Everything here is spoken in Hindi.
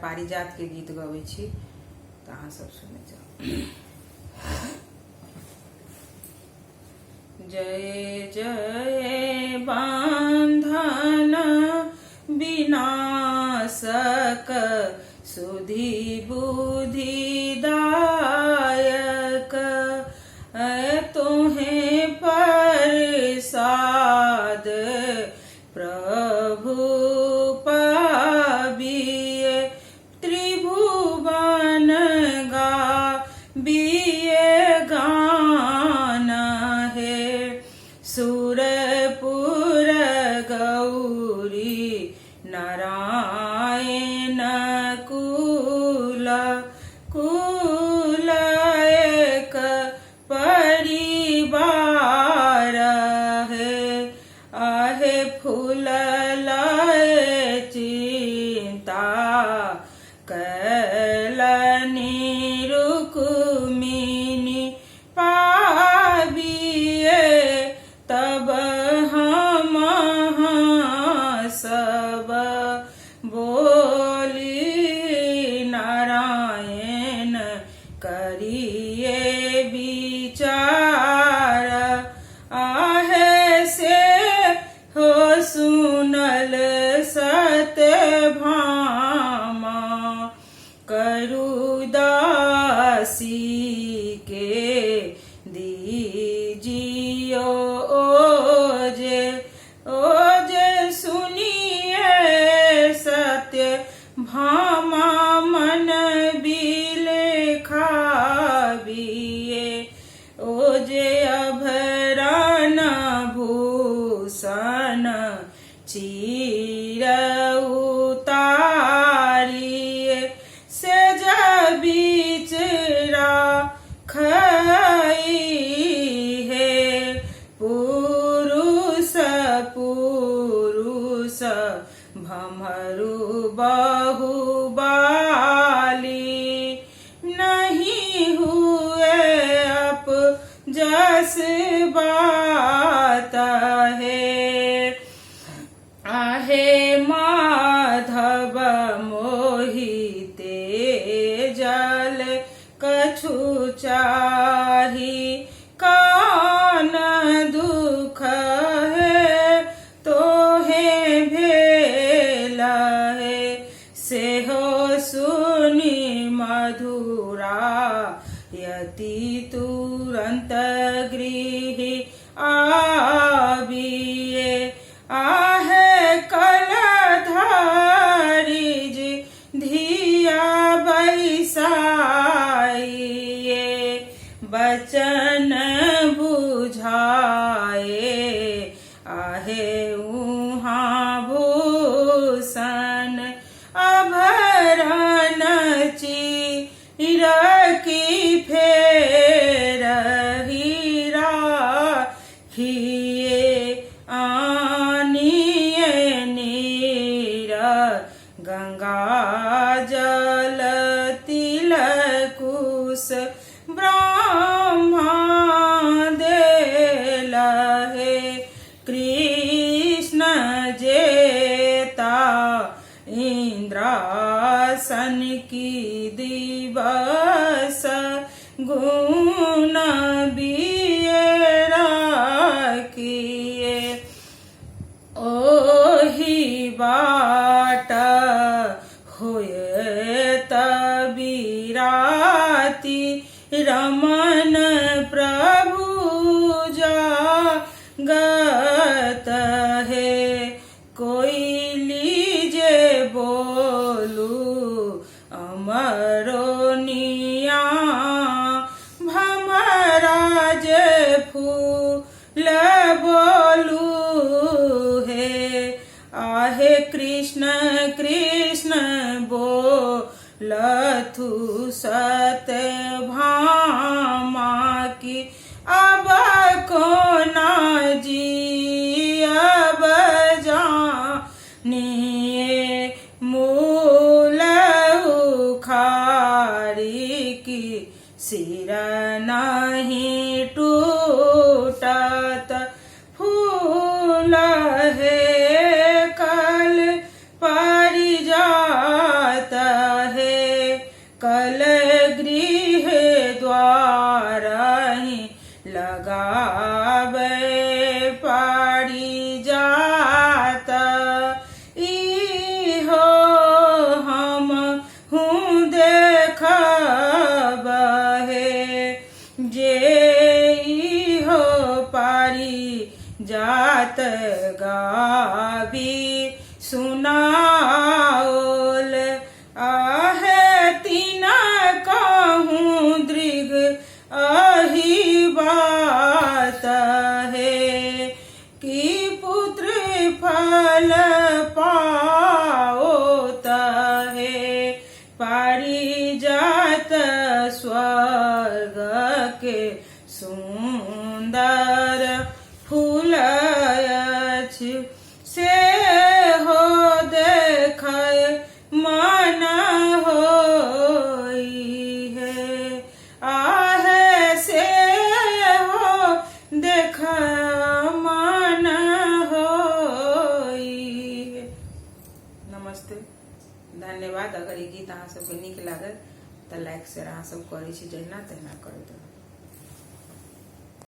पारिजात के गीत गबै छी तऽ अहाँ सब सुनै जाउ। जय जय बंधन विनाशक सुधि बुद्धि दायक तोहें प्रसाद प्रभु पाबिए त्रिभुवन गाबिए गान है सुरपुर गौरी नारायण कुल कुल एक परिवार है आहे फूल लाए चिंता कैलनी रुक्मिणी पाबिए तब हम सब बोली नारायण करिए विचार आहे से हो सुनल सत्यभामा करुदासी के दीजियो ओजे सुनिए सत्य भामा मन बिले खाबिए ओजे अभरण भूषण चीर उतारिए से बीच राखई है पुरुष पुरुष भमरु बहुबाली नहीं हुए अप जस बात है आहे माधव मोहिते जल कछु चाही कान दुख है तो है भेला है से हो सुनी मधुरा यति तुरंत गृह आबिए आहे कलधारी जी धिया बैसाइए बचन बुझाए आहे उहाँ भूषण अभरण चीर की फेर हीरा खिए आनिए नीर गंगा जल तिलकुश ब्रह्मा देला है कृष्ण जेता इंद्रासन की दिवस गुण बियरा किए ओही बाट होए तबीराती रमन प्रभु जागत है कोई लीजे बोलू अमरो निया भमराज फूल बोलू है आहे कृष्ण कृष्ण बोलथु सत्यभामा की अब को ना जी अब जानिए मूल उखाड़ी की सिर नहीं टूटत फूल है कल परिजात धन्यवाद। अगर ये गीत अहाँ सबके नीक लागल तो लाइक शेयर अहाँ सब करै छी, जहिना तहिना करैत रहू।